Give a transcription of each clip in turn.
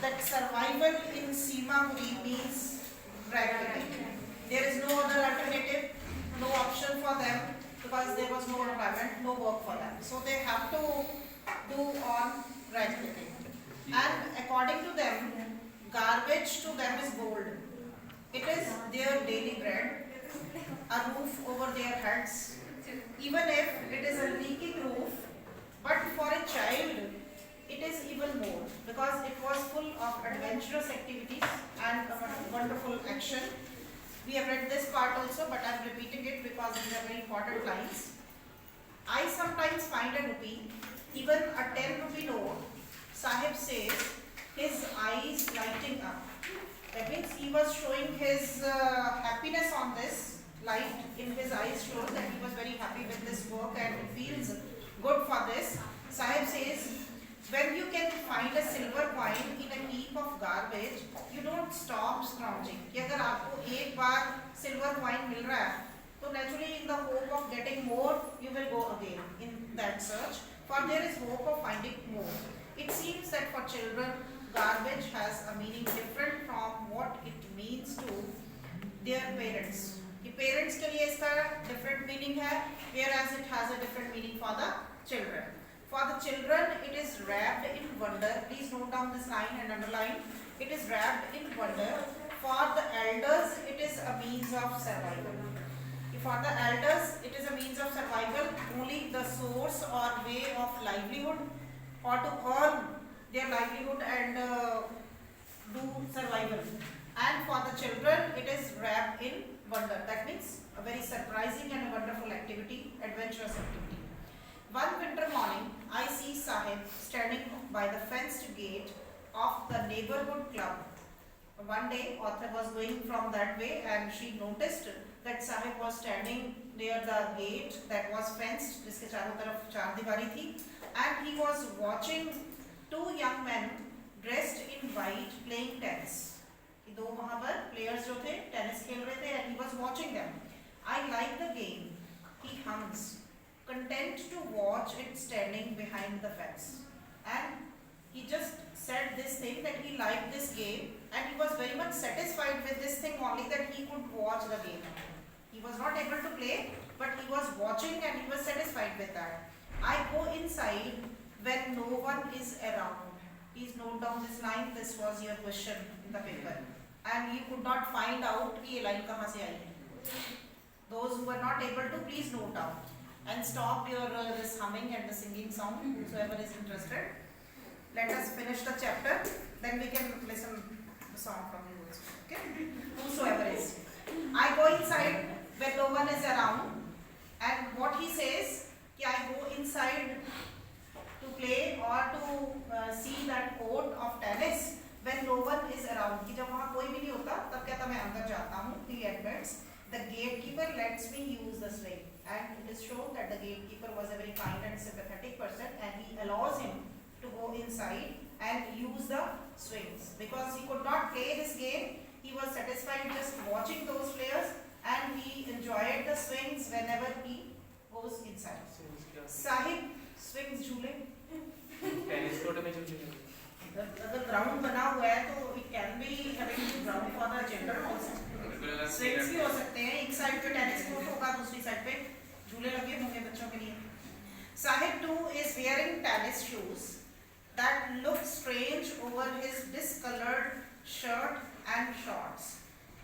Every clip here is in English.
that survival in Simapuri means practically. There is no other alternative, no option for them because there was no employment, no work for them. So they have to do on practically. And according to them, garbage to them is gold. It is their daily bread, a roof over their heads, even if it is a leaking roof, but for a child, it is even more because it was full of adventurous activities and a wonderful action. We have read this part also, but I am repeating it because these are very important lines. I sometimes find a rupee, even a 10 rupee note, Sahib says, his eyes lighting up. That means he was showing his happiness on this. Light in his eyes shows that he was very happy with this work and he feels good for this. Sahib says, when you can find a silver coin in a heap of garbage, you don't stop scrounging. कि अगर आपको एक बार silver coin मिल रहा है, तो naturally in the hope of getting more, you will go again in that search. For there is hope of finding more. It seems that for children, garbage has a meaning different from what it means to their parents. कि parents के लिए इसका different meaning है, whereas it has a different meaning for the children. For the children, it is wrapped in wonder. Please note down this line and underline. It is wrapped in wonder. For the elders, it is a means of survival. For the elders, it is a means of survival, only the source or way of livelihood, or to earn their livelihood and do survival. And for the children, it is wrapped in wonder. That means a very surprising and a wonderful activity, adventurous activity. One winter morning, I see Sahib standing by the fenced gate of the neighborhood club. One day, author was going from that way and she noticed that Sahib was standing near the gate that was fenced, जिसके चारों तरफ चार दीवारी थी, and he was watching two young men dressed in white playing tennis. ये दो वहाँ पर players जो थे tennis खेल रहे थे and he was watching them. I like the game. He hums, content to watch it standing behind the fence. And he just said this thing that he liked this game and he was very much satisfied with this thing only that he could watch the game. He was not able to play, but he was watching and he was satisfied with that. I go inside when no one is around. Please note down this line. This was your question in the paper. And you could not find out कि ये line कहाँ से आई है. Those who were not able to, please note down. And stop your this humming and the singing sound, whosoever is interested. Let us finish the chapter, then we can listen the song from you also. Okay? Whosoever is. I go inside when no one is around, and what he says, कि I go inside to play or to see that court of tennis when no one is around. कि जब वहाँ कोई भी नहीं होता, तब कहता मैं अंदर जाता हूँ. He admits the gatekeeper lets me use the swing, and it is shown that the gatekeeper was a very kind and sympathetic person, and he allows him to go inside and use the swings because he could not play this game. He was satisfied just watching those players and he enjoyed the swings whenever he goes inside. Sahib swings झूले. Tennis court में झूले. अगर ground बना हुआ है तो it can be having ground for the children also. Swings भी हो सकते हैं. एक साइड पे टेनिस कोर्ट होगा, दूसरी साइड पे झूले लगे होंगे बच्चों के लिए. Sahib too is wearing tennis shoes that look strange over his discolored shirt and shorts.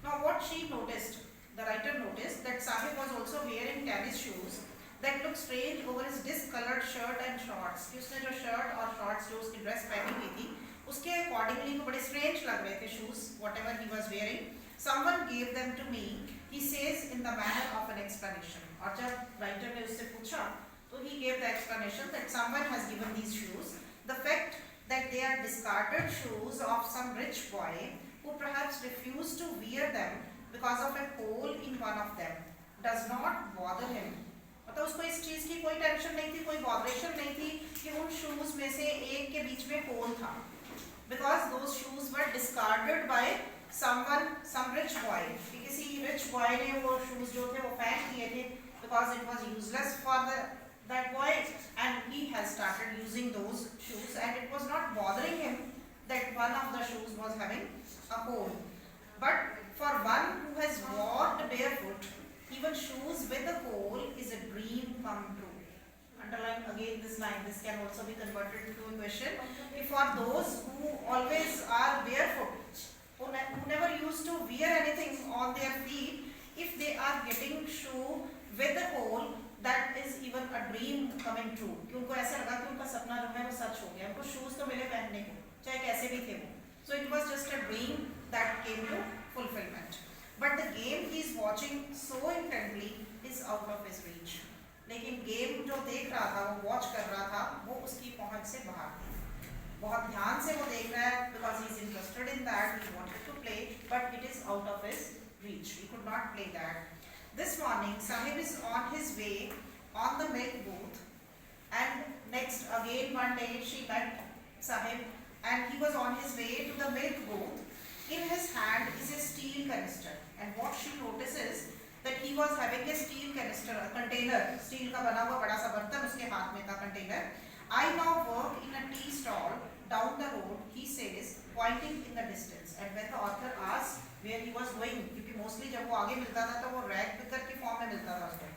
Now what she noticed, the writer noticed that Sahib was also wearing tennis shoes that look strange over his discolored shirt and shorts. कि उसने जो shirt और shorts जो उसकी dress पहनी हुई थी, उसके accordingly वो बड़े strange लग रहे थे shoes, whatever he was wearing. Someone gave them to me, he says in the manner of an explanation. और जब writer ने उससे पूछा, तो he gave the explanation that someone has given these shoes. The fact that they are discarded shoes of some rich boy who perhaps refused to wear them because of a hole in one of them does not bother him. मतलब उसको इस चीज की कोई tension नहीं थी, कोई botheration नहीं थी कि उन शूज में से एक के बीच में होल था. Because those shoes were discarded by someone, some rich boy. किसी rich boy ने वो shoes जो थे वो फेंक दिए थे because it was useless for that boy, and he has started using those shoes and it was not bothering him that one of the shoes was having a hole. But for one who has walked barefoot, even shoes with a hole is a dream come true. Underline again this line. This can also be converted into a question. If for those who always are barefoot, who never used to wear anything on their feet, if they are getting shoe with a hole, that is even a dream coming true. कि उनको ऐसा लगा कि उनका सपना जो है वो सच हो गया. उनको shoes तो मिले पहनने को, चाहे कैसे भी थे वो. So it was just a dream that came to fulfillment. But the game he is watching so intently is out of his reach. लेकिन गेम जो देख रहा था, वो वॉच कर रहा था, वो उसकी पहुंच से बाहर थी. बहुत ध्यान से वो देख रहा है because he is interested in that, he wanted to play, but it is out of his reach. He could not play that. This morning, Sahib is on his way on the milk booth, and next again one day she met Sahib, and he was on his way to the milk booth. In his hand is a steel canister, and what she notices that he was having a steel canister, a container, steel का बना हुआ बड़ा सा बर्तन उसके हाथ में था container. I now work in a tea stall down the road, he says, pointing in the distance. And when the author asks where he was going, क्योंकि mostly जब वो आगे मिलता था तो वो rag picker के form में मिलता था उसको,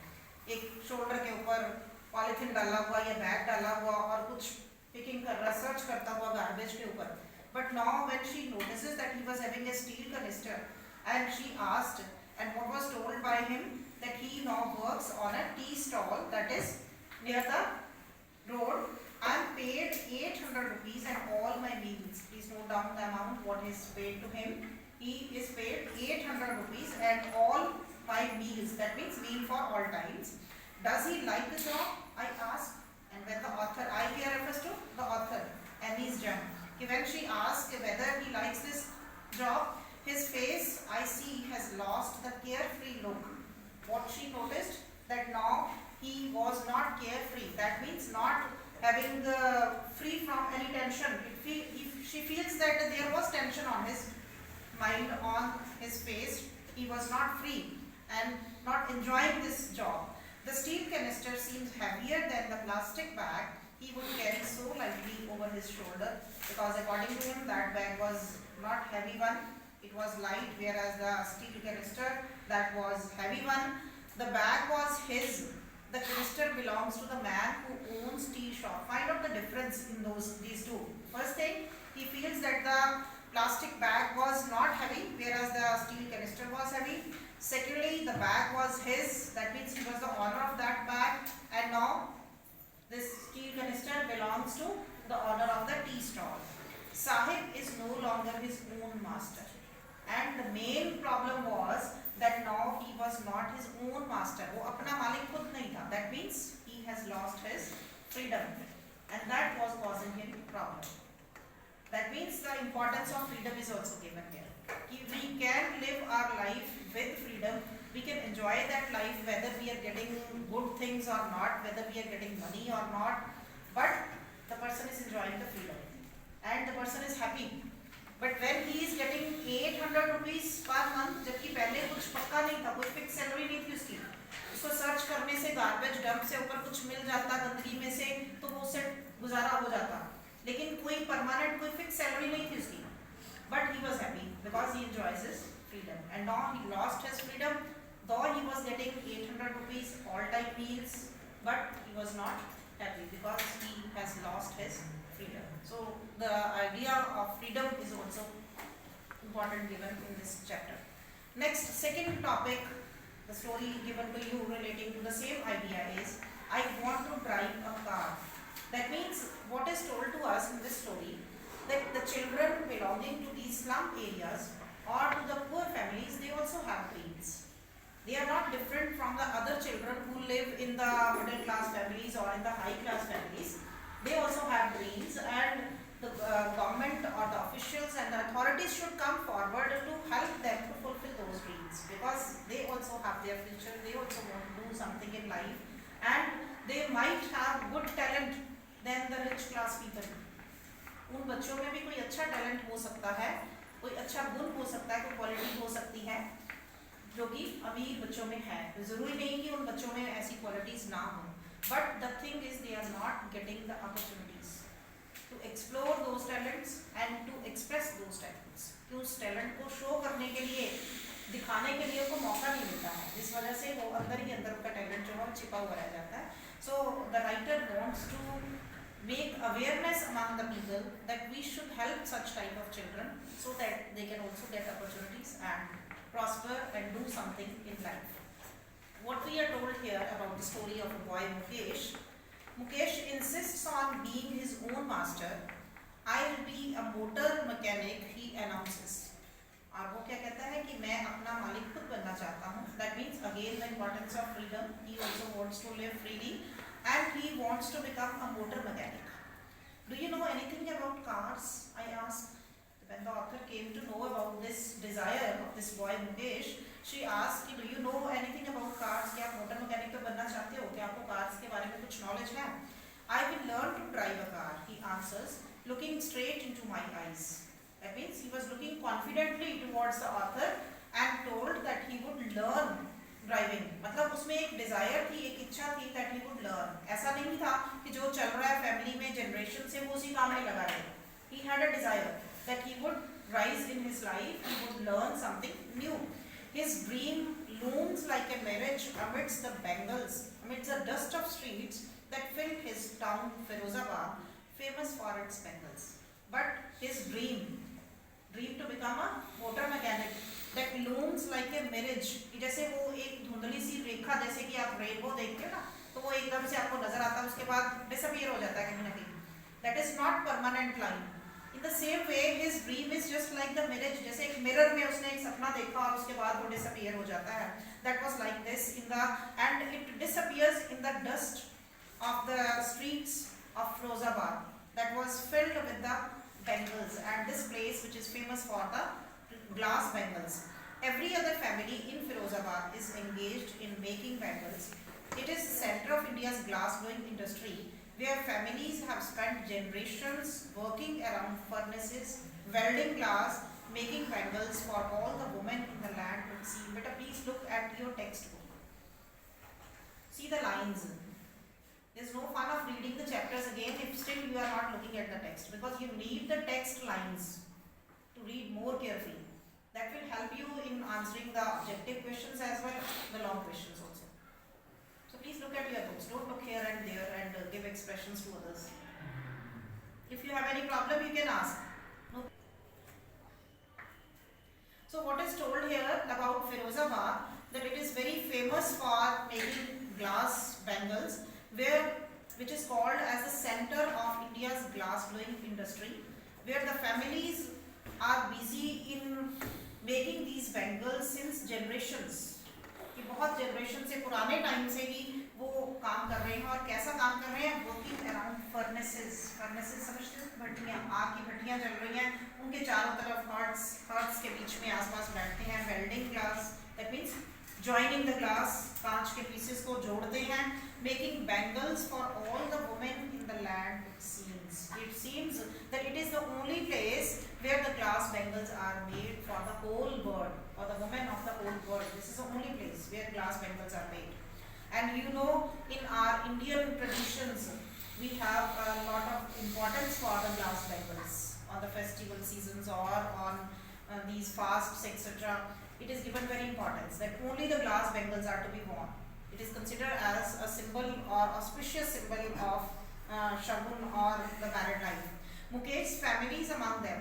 एक shoulder के ऊपर पॉलिथीन डाला हुआ या बैग डाला हुआ और कुछ पिकिंग कर रहा, सर्च करता हुआ गार्बेज के ऊपर. But now when she notices that he was having a steel canister, and she asked, and what was told by him, that he now works on a tea stall that is near the road. I am paid 800 rupees and all my meals. Please note down the amount what is paid to him. He is paid 800 rupees and all my meals. That means meal for all times. Does he like the job? I ask. And when the author, I here refers to the author, Annie's Jam. When she asked whether he likes this job, his face, I see, has lost the carefree look. What she noticed, that now he was not carefree. That means not having free from any tension. She feels that there was tension on his mind, on his face. He was not free and not enjoying this job. The steel canister seems heavier than the plastic bag he would carry so lightly over his shoulder, because according to him that bag was not heavy one. It was light, whereas the steel canister, that was heavy one. The bag was his. The canister belongs to the man who owns tea shop. Find out the difference in these two. First thing, he feels that the plastic bag was not heavy, whereas the steel canister was heavy. Secondly, the bag was his. That means he was the owner of that bag. And now, this steel canister belongs to the owner of the tea stall. Sahib is no longer his own master. And the main problem was that now he was not his own master. वो अपना मालिक खुद नहीं था. That means he has lost his freedom, and that was causing him problem. That means the importance of freedom is also given here. We can live our life with freedom. We can enjoy that life whether we are getting good things or not, whether we are getting money or not. But the person is enjoying the freedom, and the person is happy. But when he is getting 800 rupees per month, जबकि पहले कुछ पक्का नहीं था, कोई fix salary नहीं थी उसकी, उसको सर्च करने से गार्बेज डंप से ऊपर कुछ मिल जाता गंदगी में से, तो वो उससे गुजारा हो जाता, लेकिन कोई परमानेंट कोई फिक्स सैलरी नहीं थी उसकी. But he was happy because he enjoys his freedom, and now he lost his freedom. Though he was getting 800 rupees all type meals, but he was not happy because he has lost his freedom. So the idea of freedom is also important given in this chapter. Next, second topic, the story given to you relating to the same idea is, I want to drive a car. That means what is told to us in this story, that the children belonging to these slum areas or to the poor families, they also have dreams. They are not different from the other children who live in the middle class families or in the high class families. They also have dreams, and the government or the officials and the authorities should come forward to help them to fulfill those dreams, because they also have their future, they also want to do something in life, and they might have good talent than the rich class people. उन बच्चों में भी कोई अच्छा talent हो सकता है, कोई अच्छा गुण हो सकता है, कोई क्वालिटी हो सकती है जो कि अमीर बच्चों में है. जरूरी नहीं कि उन बच्चों में ऐसी क्वालिटीज ना हो, but the thing is they are not getting the opportunities to explore those talents and to express talent को शो करने के लिए, दिखाने के लिए उनको मौका नहीं मिलता है, जिस वजह से वो अंदर ही अंदर उनका टैलेंट जो है छिपा हुआ रह जाता है. So the writer wants to make awareness among the people that we should help such type of children so that they can also get opportunities and prosper and do something in life. What we are told here about the story of a boy Mukesh. Mukesh insists on being his own master. I'll be a motor mechanic, he announces. और वो क्या कहता है कि मैं अपना मालिक खुद बनना चाहता हूँ. That means again the importance of freedom. He also wants to live freely and he wants to become a motor mechanic. Do you know anything about cars? I asked. When the author came to know about this desire of this boy Mukesh, she asked, do you know anything about cars? क्या आप motor mechanic तो बनना चाहते हो? क्या आपको cars के बारे में कुछ knowledge है? I will learn to drive a car, he answers, looking straight into my eyes. That means he was looking confidently towards the author and told that he would learn driving. मतलब उसमें एक Dzire थी, एक इच्छा थी that he would learn. ऐसा नहीं था कि जो चल रहा है फैमिली में जनरेशन से वो उसी काम में लगा रहे. He had a desire that he would rise in his life, he would learn something new. His dream looms like a mirage amidst the bangles, amidst the dust of streets that fill his town Firozabad, famous for its bangles. But his dream to become a motor mechanic, that looms like a mirage, जैसे वो एक धुंधली सी रेखा, जैसे कि आप rainbow देखते हो ना, तो वो एकदम से आपको नजर आता है, उसके बाद डिसअपीयर हो जाता है कहीं ना कहीं. That is not permanent line. In the same way, his dream is just like the mirage. जैसे एक मिरर में उसने एक सपना देखा और उसके बाद वो डिसअपीयर हो जाता है. That was like this in the, and it disappears in the dust of the streets of Firozabad that was filled with the bangles, and this place which is famous for the glass bangles. Every other family in Firozabad is engaged in making bangles. It is the center of India's glass blowing industry, where families have spent generations working around furnaces, welding glass, making bangles for all the women in the land to see. But please look at your textbook. See the lines. There's no fun of reading the chapters again if still you are not looking at the text, because you need the text lines to read more carefully. That will help you in answering the objective questions as well as the long questions also. So please look at your books. Don't look here and there and give expressions to others. If you have any problem, you can ask. No. So what is told here about Firozabad, that it is very famous for making glass bangles, which is called as the center of India's glass blowing industry, where the families are busy in making these bangles since generations. कि बहुत generation से, पुराने time से ही वो काम कर रहे हैं. और कैसा काम कर रहे हैं? Working around furnaces. फर्नेसेस समझते हो? भट्टियाँ, आग की भट्टियाँ जल रही हैं, उनके चारों तरफ हर्ट्स के बीच में आसपास बैठते हैं. Welding glass, that means joining the glass, कांच के pieces को जोड़ते हैं. Making bangles for all the women in the land. It seems that it is the only place where the glass bangles are made for the whole world, for the women of the whole world. This is the only place where glass bangles are made. And you know, in our Indian traditions, we have a lot of importance for the glass bangles on the festival seasons or on these fasts, etc. It is given very importance that only the glass bangles are to be worn. It is considered as a symbol or auspicious symbol of Shagun or the married life. Mukesh's family is among them.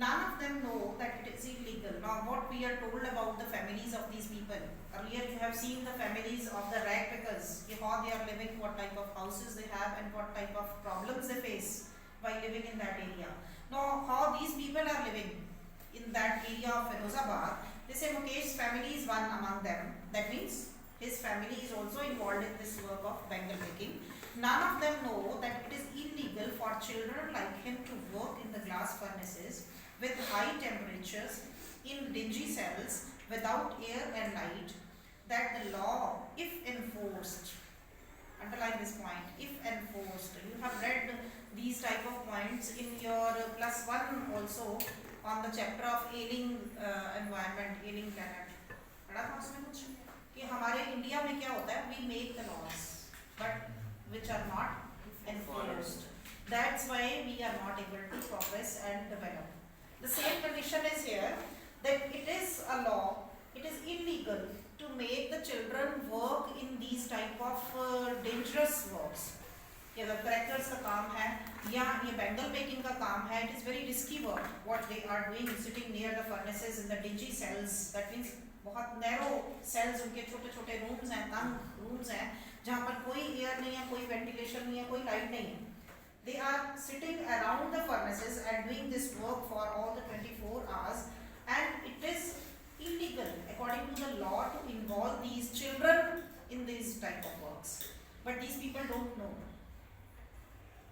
None of them know that it is illegal. Now what we are told about the families of these people. Earlier you have seen the families of the rag pickers, how they are living, what type of houses they have and what type of problems they face while living in that area. Now how these people are living in that area of Firozabad, they say Mukesh's family is one among them. That means his family is also involved in this work of bangle making. None of them know that it is illegal for children like him to work in the glass furnaces with high temperatures in dingy cells without air and light. That the law, if enforced, underline this point, if enforced. You have read these type of points in your +1 also on the chapter of ailing environment, ailing planet. पढ़ा था उसमें कुछ कि हमारे India में क्या होता है? We make the laws, but which are not enforced. That's why we are not able to progress and develop. The same condition is here. that it is a law, it is illegal to make the children work in these type of dangerous works. ये अगर crackers का काम है या ये bangle baking का काम है, it is very risky work what they are doing sitting near the furnaces in the dingy cells. That means बहुत नैरो सेल्स, उनके छोटे छोटे रूम्स हैं, तंग रूम्स हैं जहाँ पर कोई एयर नहीं है, कोई वेंटिलेशन नहीं है, कोई लाइट नहीं है. They are sitting around the furnaces and doing this work for all the 24 hours, and it is illegal according to the law to involve these children in these type of works. But these people don't know,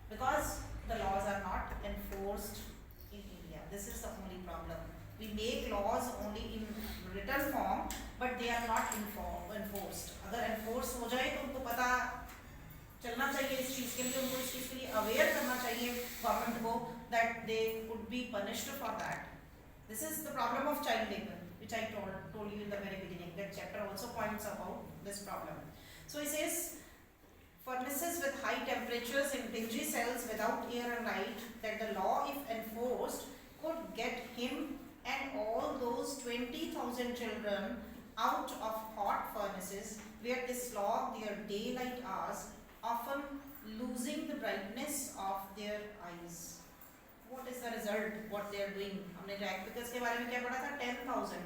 because the laws are not enforced in India. This is the only problem. We make laws only in written form, but they are not enforced. अगर enforce हो जाए तो उनको पता चलना चाहिए इस चीज़ के लिए, उनको इस चीज़ के लिए aware करना चाहिए गवर्नमेंट को, that they could be punished for that. This is the problem of child labor, which I told you in the very beginning. That chapter also points about this problem. So he says, furnaces with high temperatures in dingy cells without air and light, that the law, if enforced, could get him and all those 20,000 children out of hot furnaces where they slog their daylight hours, often losing the brightness of their eyes. What is the result? What they are doing? हमने रैकपिकर्स के बारे में क्या पढ़ा था? 10,000.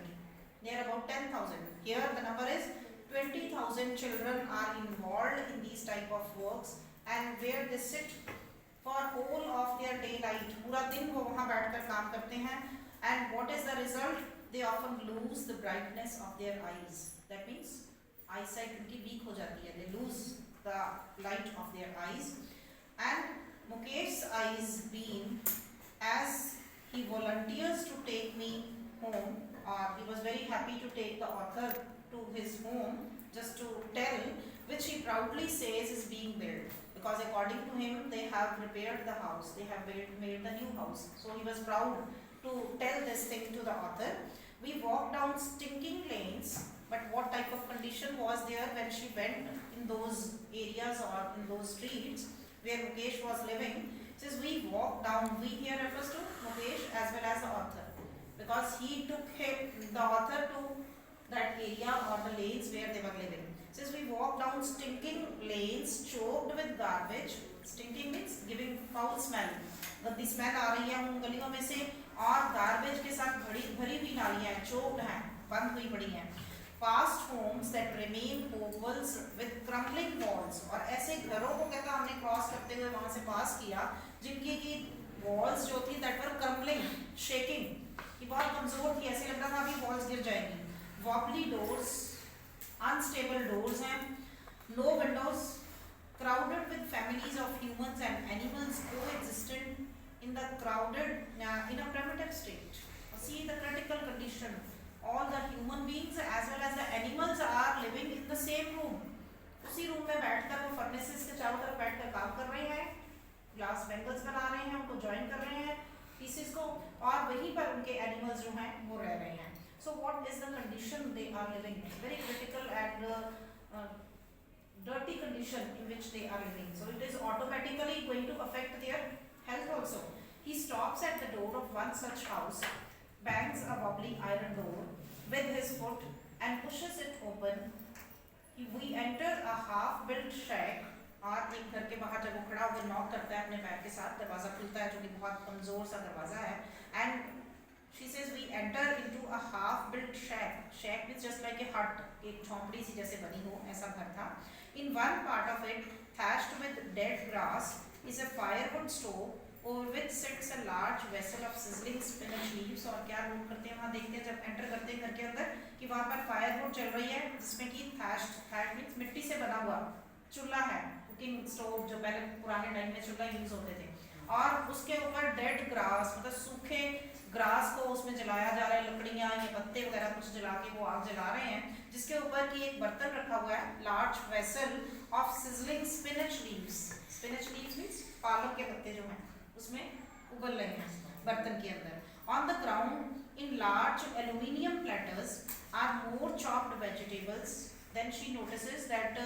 They are about 10,000. Here the number is 20,000 children are involved in these type of works, and where they sit for whole of their daylight, पूरा दिन वो वहाँ बैठकर काम करते हैं, and what is the result? They often lose the brightness of their eyes. That means eyesight उनकी weak हो जाती है. They lose the light of their eyes. And Mukesh's eyes beam as he volunteers to take me home, or he was very happy to take the author to his home just to tell, which he proudly says is being built, because according to him they have repaired the house, they have made the new house. So he was proud to tell this thing to the author. We walked down stinking lanes, but what type of condition was there when she went in those areas or in those streets where Mukesh was living? It says we walked down, we here refers to Mukesh as well as the author, because he took the author to that area or the lanes where they were living. It says we walked down stinking lanes choked with garbage. Stinking means giving foul smell. गंदी smell आ रही है उन गलियों में से, और garbage के साथ भरी हुई नालियां चोक्ड हैं, बंद हुई पड़ी हैं. Past homes that remain ovals with crumbling walls, और ऐसे घरों को कहता हमने क्रॉस करते हुए वहां से पास किया जिनकी की walls जो थी that were crumbling, shaking, ये बहुत कमजोर थी, ऐसे लग रहा था अभी walls गिर जाएंगी. Wobbly doors, unstable doors हैं, no windows, crowded with families of humans and animals coexisted in the in a primitive state. See the critical condition. All the human beings as well as the animals are living in the same room. उसी room में बैठकर वो furnaces के चारों तरफ बैठकर काम कर रहे हैं, ग्लास बैंगल्स बना रहे हैं, उनको ज्वाइन कर रहे हैं पीसेस को, और वहीं पर उनके एनिमल्स जो हैं वो रह रहे हैं. So what is the condition they are living in? Very critical and dirty condition in which they are living. So it is automatically going to affect their health also. He stops at the door of one such house, bangs a wobbly iron door with his foot and pushes it open. We enter a half-built shack, और एक घर के बाहर जब वो खड़ा होकर knock करता है अपने पैर के साथ, दरवाजा खुलता है जो कि बहुत कमजोर सा दरवाजा है. And she says we enter into a half-built shack. Shack means just like a hut, एक झोंपड़ी सी जैसे बनी हो, ऐसा घर था. In one part of it, thatched with dead grass, is a firewood stove over which sits a large vessel of sizzling spinach leaves. और क्या नोट करते हैं वहाँ देखते हैं जब एंटर करते हैं घर के अंदर कि वहाँ पर फायरवुड चल रही है जिसमें कि thatched means मिट्टी से बना हुआ चूल्हा है, कुकिंग स्टोव जो पहले पुराने टाइम में चूल्हा यूज होते थे, और उसके ऊपर डेड ग्रास मतलब सूखे ग्रास को उसमें जलाया जा रहा है, लकड़ियाँ या पत्ते वगैरह कुछ जला के वो आग जला रहे हैं, जिसके ऊपर की एक बर्तन रखा हुआ है, large vessel of sizzling spinach leaves. Spinach leaves means पालक के पत्ते जो हैं उसमें उबल रहे हैं बर्तन के अंदर. On the ground in large aluminium platters are more chopped vegetables. Then she notices that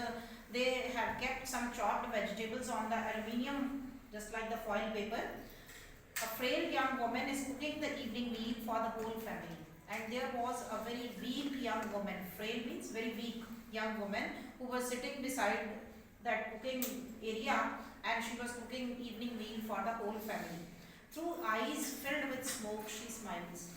they have kept some chopped vegetables on the aluminium, just like the foil paper. A frail young woman is cooking the evening meal for the whole family, and there was a very weak young woman. Frail means very weak young woman who was sitting beside that cooking area, and she was cooking evening meal for the whole family. Through eyes filled with smoke, she smiles.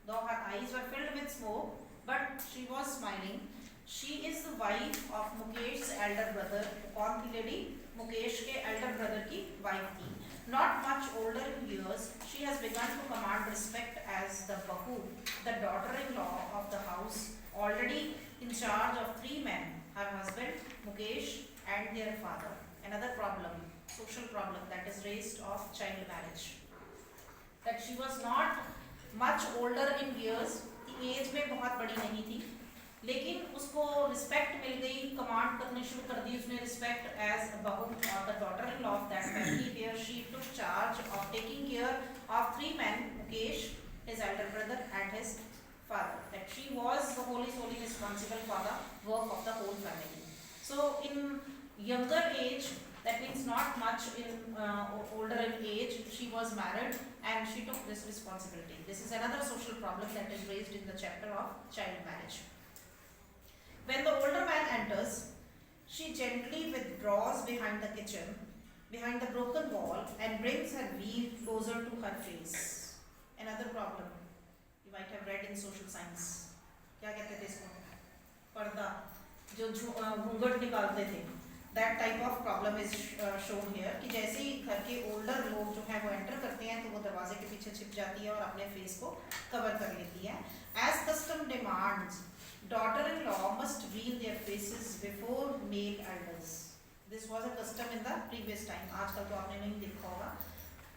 Though her eyes were filled with smoke, but she was smiling. She is the wife of Mukesh's elder brother. कौन थी lady? Mukesh के elder brother की wife थी. Not much older in years, she has begun to command respect as the bahu, the daughter-in-law of the house, already in charge of 3 men, her husband, Mukesh, and their father. Another problem, social problem that is raised of child marriage. That she was not much older in years, की as में बहुत बड़ी नहीं थी, लेकिन उसको respect मिल गई, command करने शुरू कर दी उसने रिस्पेक्ट एज बहू और the daughter in law of that family, where she took charge of taking care of 3 men, Mukesh, his elder brother, and his father. That she was the solely responsible for the work of the whole family. So in younger age, that means not much in older in age, she was married and she took this responsibility. This is another social problem that is raised in the chapter of child marriage. When the older man enters, she gently withdraws behind the kitchen, behind the broken wall, and brings her wheel closer to her face. Another problem you might have read in social science. क्या कहते थे इसको? पर्दा, जो घूंघट निकालते थे. That type of problem is shown here कि जैसे ही घर के older लोग जो हैं वो enter करते हैं तो वो दरवाजे के पीछे छिप जाती है और अपने face को cover कर लेती है. As custom demands, daughter-in-law must veil their faces before male elders. This was a custom in the previous time. आजकल तो आपने नहीं देखा होगा.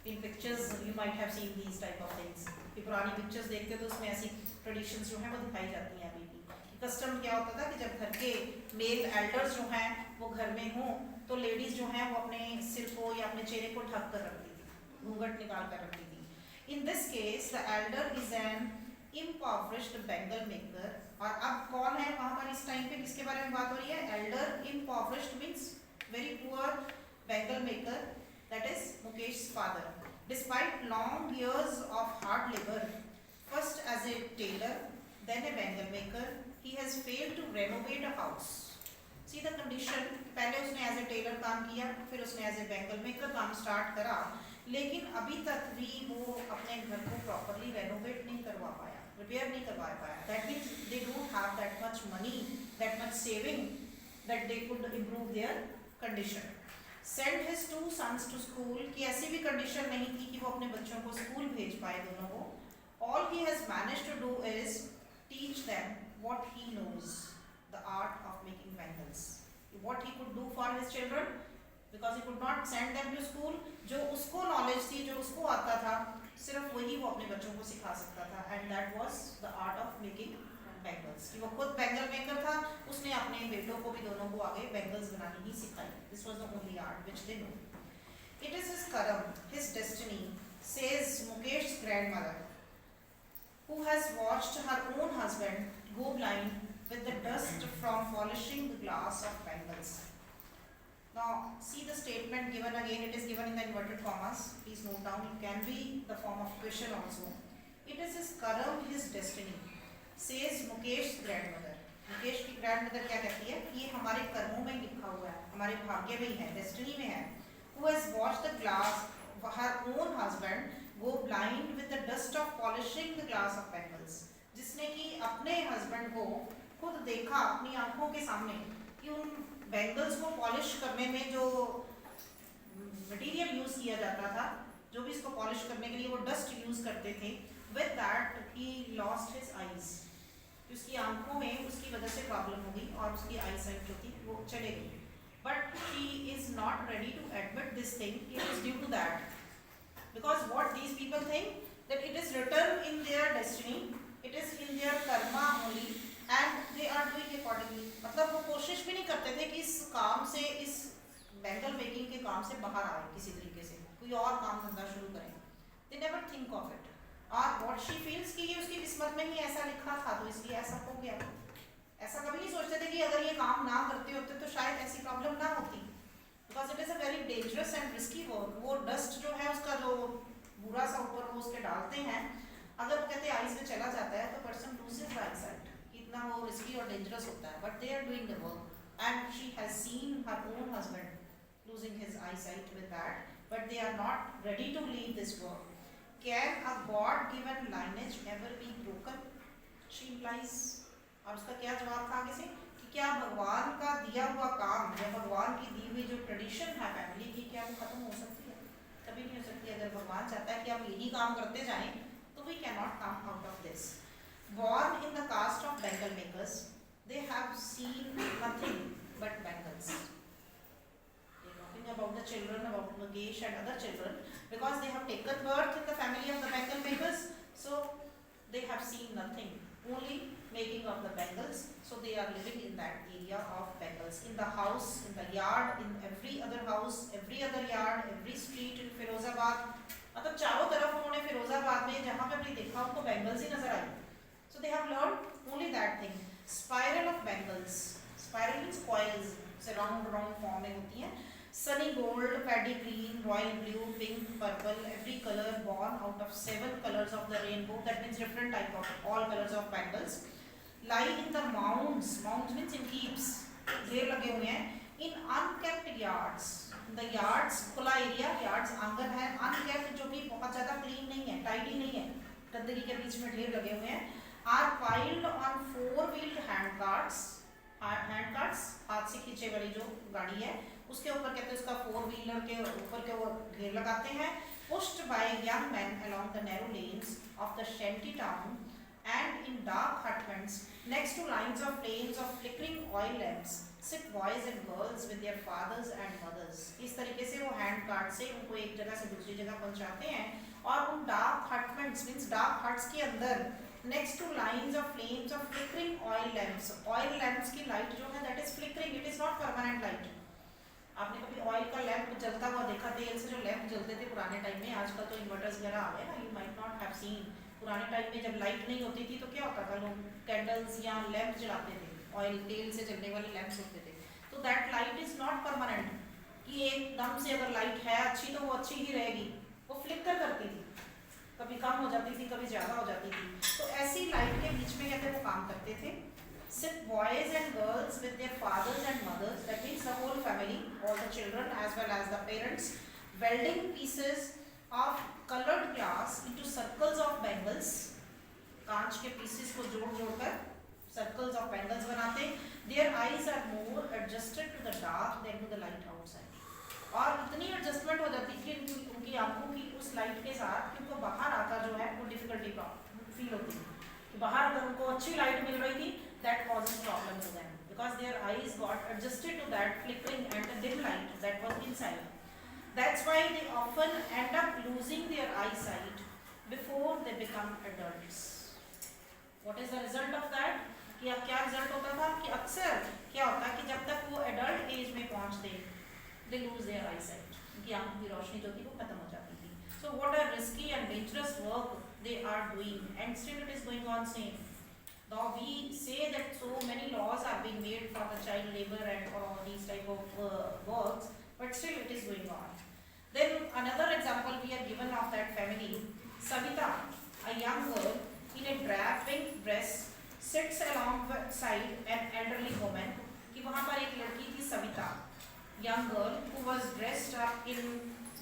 In pictures you might have seen these type of things. कि पुरानी pictures देखते तो उसमें ऐसी traditions जो हैं वो दिखाई जाती हैं अभी भी. कस्टम क्या होता था कि जब घर के मेल एल्डर्स जो हैं वो घर में हों तो लेडीज जो हैं वो अपने सिर को या अपने चेहरे को ढक कर रखती थी, घूंघट निकाल कर रखती थी. In this case the Elder is an impoverished bengal maker. और अब कौन है वहाँ पर इस टाइम पे किसके बारे में बात हो रही है? Elder impoverished means very poor bengal maker, that is Mukesh's father. Despite long years of hard labor, first as a tailor, then a bengal maker, he has failed to renovate a house. See the condition. पहले उसने as a tailor काम किया, फिर उसने as a bengal maker काम start करा, लेकिन अभी तक भी वो अपने घर को properly renovate नहीं करवा पाया, repair नहीं करवा पाया. That means they don't have that much money, that much saving that they could improve their condition. Sent his 2 sons to school. कि ऐसी भी condition नहीं थी कि वो अपने बच्चों को school भेज पाए दोनों को. All he has managed to do is teach them what he knows, the art of making bangles. What he could do for his children, because he could not send them to school. जो उसको knowledge थी, जो उसको आता था, सिर्फ वही वो अपने बच्चों को सिखा सकता था, and that was the art of making bangles. कि वो खुद bangle maker था, उसने अपने बेटों को भी दोनों को आगे bangles बनानी ही सिखाई. This was the only art which they know. It is his karam, his destiny, says Mukesh's grandmother, who has watched her own husband go blind with the dust from polishing the glass of bangles. Now see the statement given again. It is given in the inverted commas. Please note down. It can be the form of question also. It is his karam, his destiny, says Mukesh's grandmother. Mukesh की grandmother क्या कहती है? ये हमारे कर्मों में लिखा हुआ है, हमारे भाग्य में ही है, destiny में है. Who has watched the glass, her own husband, go blind with the dust of polishing the glass of bangles. जिसने कि अपने husband को खुद देखा अपनी आंखों के सामने कि उन बैंगल्स को पॉलिश करने में जो मटेरियल यूज किया जाता था, जो भी इसको पॉलिश करने के लिए वो डस्ट यूज करते थे, with that he lost his eyes. उसकी आंखों में उसकी वजह से प्रॉब्लम हो गई और उसकी आई साइट जो थी वो चले गई. But he is not ready to admit this thing. It is due to that, because what these people think that it is written in their destiny, it is in their karma only, and they are doing accordingly. मतलब वो कोशिश भी नहीं करते थे कि इस काम से, इस बैंगल मेकिंग के काम से बाहर आए, किसी तरीके से कोई और काम धंधा शुरू करें. They never think of it. और व्हाट शी फील्स कि ये उसकी किस्मत में ही ऐसा लिखा था तो इसलिए ऐसा हो गया. ऐसा कभी नहीं सोचते थे कि अगर ये काम ना करते होते तो शायद ऐसी प्रॉब्लम ना होती. Because it is a very dangerous and risky work. वो डस्ट जो है उसका जो बुरा सा ऊपर वो उसके डालते हैं अगर कहते आईज में चला जाता है तो पर्सन लूजेस द आईसाइट, कितना वो रिस्की और डेंजरस होता है, but they are doing the work and she has seen her own husband losing his eyesight with that, but they are not ready to leave this work. Can a God given lineage ever be broken? She implies. और उसका क्या जवाब था आगे से कि क्या भगवान का दिया हुआ काम या भगवान की दी हुई जो ट्रेडिशन है फैमिली की, क्या वो खत्म हो सकती है? कभी नहीं हो सकती। अगर भगवान चाहता है कि हम यही काम करते जाएं तो we cannot come out of this. Born in the caste of bangle makers, they have seen nothing but bangles. About the children, about Mukesh and other children, because they have taken birth in the family of the bangle makers, so they have seen nothing, only making of the bangles. So they are living in that area of bangles, in the house, in the yard, in every other house, every other yard, every street in Firozabad. मतलब चारों तरफ उन्होंने फिरोजाबाद में जहाँ पे भी देखा उनको बैंगल्स ही नजर आई. So they have learned only that thing. Spiral of bangles. Spiral means coils, से round form में होती हैं. Sunny gold, paddy green, royal blue, pink, purple, every color born out of 7 colors of the rainbow. That means different type of all colors of bangles. Lie in the mounds. Mounds means in heaps. ढेर लगे हुए हैं. In unkept yards. The yards खुला area, yards आंगन है. Unkept जो कि बहुत ज़्यादा clean नहीं है, tidy नहीं है, गंदगी के बीच में ढेर लगे हुए हैं. Are piled on 4-wheeled hand carts. Hand carts, हाथ से खींचे वाली जो गाड़ी है उसके ऊपर कहते हैं उसका 4-wheeler के ऊपर के वो ढेर लगाते हैं. Pushed by young men along the narrow lanes of the shanty town and in dark hutments next to lines of flames of flickering oil lamps sit boys and girls with their fathers and mothers. इस तरीके से वो hand cart से उनको एक जगह से दूसरी जगह पहुंचाते हैं और उन dark hutments means dark huts के अंदर next to lines of flames of flickering oil lamps. Oil lamps की लाइट जो है that is flickering, it is not permanent light. आपने कभी ऑयल का लैंप जलता हुआ देखा? तेल से जो लैंप जलते थे पुराने टाइम में, आजकल तो इन्वर्टर्स वगैरह आ गए ना, you might not have seen. पुराने टाइम में जब लाइट नहीं होती थी तो क्या होता था, लोग कैंडल्स या लैंप जलाते थे, ऑयल तेल से जलने वाले लैंप्स होते थे. तो that light is not permanent कि एकदम से अगर लाइट है अच्छी तो वो अच्छी ही रहेगी, वो फ्लिकर करती थी, कभी कम हो जाती थी, कभी ज़्यादा हो जाती थी. तो ऐसी लाइट के बीच में कहते वो काम करते थे. Sit boys and girls with their fathers and mothers, that means the whole family, all the children as well as the parents, welding pieces of colored glass into circles of bangles. कांच के pieces को जोड़-जोड़कर circles of bangles बनाते. Their eyes are more adjusted to the dark than to the light outside. और इतनी adjustment हो जाती थी उनकी आंखों की उस लाइट के साथ कि उनको बाहर आकर जो है वो डिफिकल्टी फील होती थी. कि बाहर अगर उनको अच्छी लाइट मिल रही थी, that causes problem to them because their eyes got adjusted to that flickering and the dim light that was inside. That's why they often end up losing their eyesight before they become adults. What is the result of that? कि अब क्या result होता था कि अक्सर क्या होता कि जब तक वो एडल्ट एज में पहुंचते they lose their eyesight. उनकी आंखों की रोशनी जो थी वो खत्म हो जाती थी. So what a risky and dangerous work they are doing, and still it is going on same. Though we say that so many laws are being made for the child labor and for all these type of works, but still it is going on. Then another example we are given of that family, Savita, a young girl in a drab pink dress sits alongside an elderly woman. कि वहाँ पर एक लड़की थी Savita, young girl who was dressed up in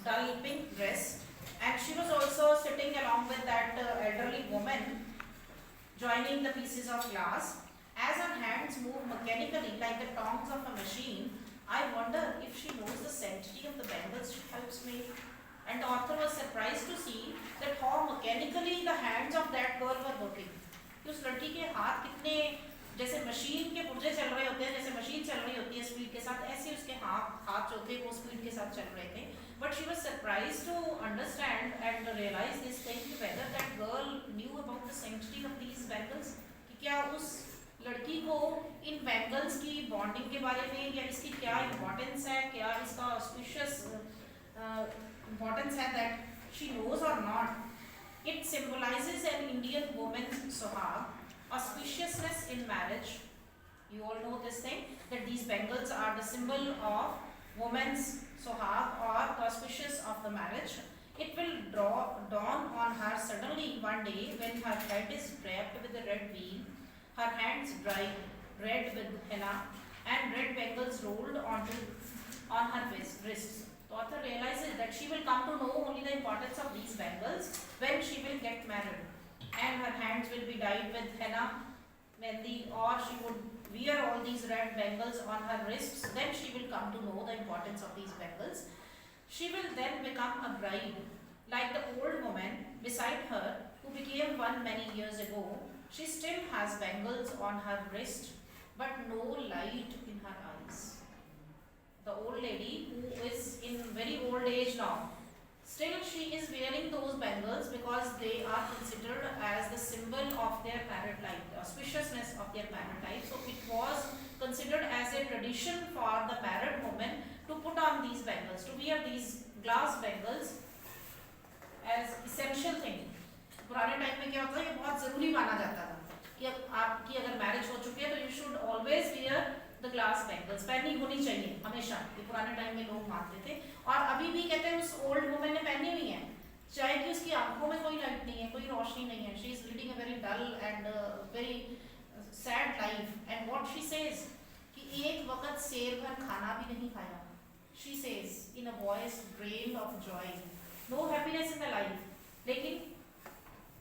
dull pink dress, and she was also sitting along with that elderly woman, joining the pieces of glass. As her hands move mechanically like the tongs of a machine, I wonder if she knows the sanctity of the bangles she helps make. And the author was surprised to see that how mechanically the hands of that girl were working. उस लड़की के हाथ कितने जैसे machine के पुर्जे चल रहे होते हैं, जैसे मशीन चल रही होती है स्पीड के साथ, ऐसे उसके हाथ जो थे वो स्पीड के साथ चल रहे थे. But she was surprised to understand and realize this thing whether that girl knew about the century of these bangles, कि क्या उस लड़की को इन बैंगल्स की बॉन्डिंग के बारे में या इसकी क्या इम्पोर्टेंस है, क्या इसका ऑस्पिशियस इम्पोर्टेंस है, दैट शी नोज और not. It symbolises an Indian women सुहाग, auspiciousness in marriage. You all know this thing, that these bangles are the symbol of woman's sohag or auspicious of the marriage. It will dawn on her suddenly one day when her head is wrapped with a red veil, her hands dry red with henna, and red bangles rolled on her wrists. The author realizes that she will come to know only the importance of these bangles when she will get married, and her hands will be dyed with henna, mehndi, or she would wear all these red bangles on her wrists. Then she will come to know the importance of these bangles. She will then become a bride, like the old woman beside her who became one many years ago. She still has bangles on her wrist, but no light in her eyes. The old lady who is in very old age now, still she is wearing those bangles because they are considered as the symbol of their married life, the auspiciousness of their married life. So it was considered as a tradition for the married woman to put on these bangles, to wear these glass bangles as essential thing. पुराने time में क्या होता है, ये बहुत ज़रूरी माना जाता था कि आपकी अगर मैरिज हो चुकी है तो you should always wear the glass bangles, पहनी होनी चाहिए हमेशा, ये पुराने टाइम में लोग मानते थे। और अभी भी कहते हैं उस ओल्ड वुमेन ने पहनी हुई है, चाहे कि उसकी आंखों में कोई लाइट नहीं है, कोई रोशनी नहीं है, she is leading a very dull and very sad life. And what she says कि एक वक्त शेर भर खाना भी नहीं खाया। She says in a voice drained of joy, no happiness in the life, लेकिन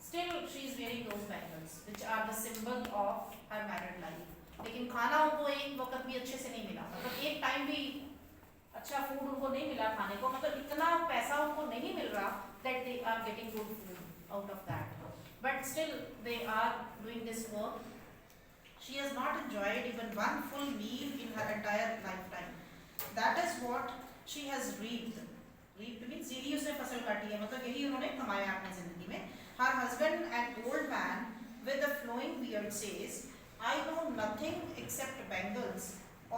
still she is wearing those bangles which are the symbol of her married life. लेकिन खाना उनको एक वक्त भी अच्छे से नहीं मिला, मतलब एक टाइम भी अच्छा फूड उनको नहीं मिला खाने को, मतलब इतना पैसा उनको नहीं मिल रहा that they are getting good food out of that, but still they are doing this work. She has not enjoyed even one full meal in her entire lifetime. That is what she has reaped. Reaped means सीधी उसने फसल काटी है, मतलब यही उन्होंने कमाया अपनी जिंदगी में। Her husband, an old man with a flowing beard, says, I know nothing except bangles.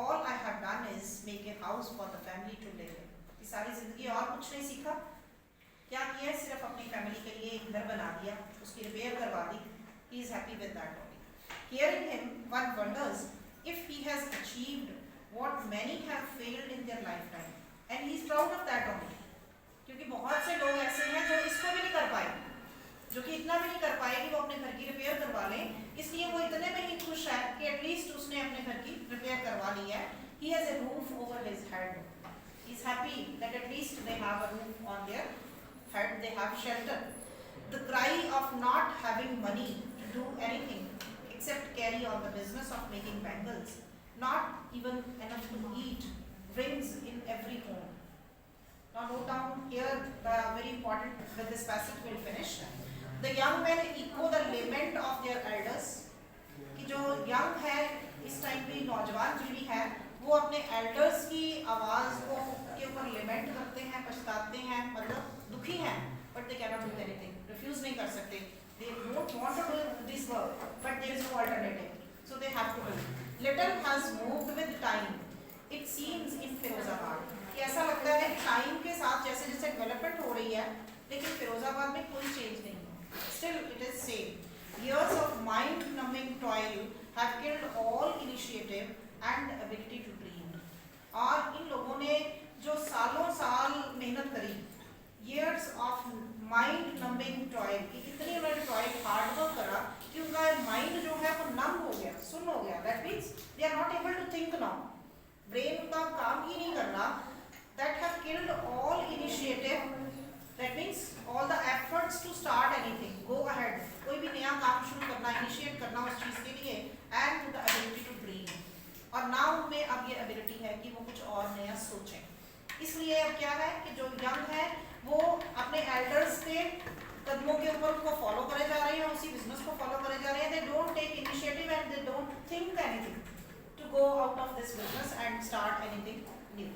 All I have done is make a house for the family to live in. ये सारी जिंदगी और कुछ नहीं सीखा, क्या किया, सिर्फ अपनी फैमिली के लिए एक घर बना दिया, उसकी रिपेयर करवा दी। He is happy with that only. Hearing him, one wonders if he has achieved what many have failed in their lifetime. And he is proud of that only. क्योंकि बहुत से लोग ऐसे हैं जो इसको भी नहीं कर पाए, जो कि इतना भी नहीं कर पाए कि वो अपने घर की रिपेयर करवा लें, इसलिए वो इतने में ही खुश है कि एटलीस्ट उसने अपने घर की रिपेयर करवा ली है। He has a roof over his head. He is happy that at least they have a roof on their head, they have shelter. The cry of not having money to do anything except carry on the business of making bangles, not even enough to eat, rings in every home. Now note down here the very important, with this passage will finish. The young men echo the lament of their elders. कि जो young है इस time पे नौजवान पीढ़ी है, वो अपने elders की आवाज़ को के ऊपर lament करते हैं, पछताते हैं, मतलब दुखी हैं, but they cannot do anything, refuse नहीं कर सकते, they don't want to do this work, but there is no alternative, so they have to do. Little has moved with time, it seems in Firozabad. कि ऐसा लगता है कि time के साथ जैसे जैसे डेवलपमेंट हो रही है, लेकिन फिरोजाबाद में कोई चेंज नहीं है। Still it is same. Years of mind-numbing toil have killed all initiative and ability to dream. और इन लोगों ने जो सालों साल मेहनत करी, years of mind-numbing toil, कि इतनी उन्होंने toil hard work करा कि उनका mind जो है वो numb हो गया, सुन्न हो गया। That means they are not able to think now. Brain उनका काम ही नहीं कर रहा। That have killed all initiative. That means all the efforts to start anything, go ahead, कोई भी नया काम शुरू करना, initiate करना उस चीज़ के लिए, and the ability to dream. और now उनमें अब ये ability है कि वो कुछ और नया सोचें। इसलिए अब क्या है कि जो young है वो अपने elders के कदमों के ऊपर उनको follow करे जा रहे हैं, उसी business को follow करे जा रहे हैं। They don't take initiative and they don't think anything to go out of this business and start anything new.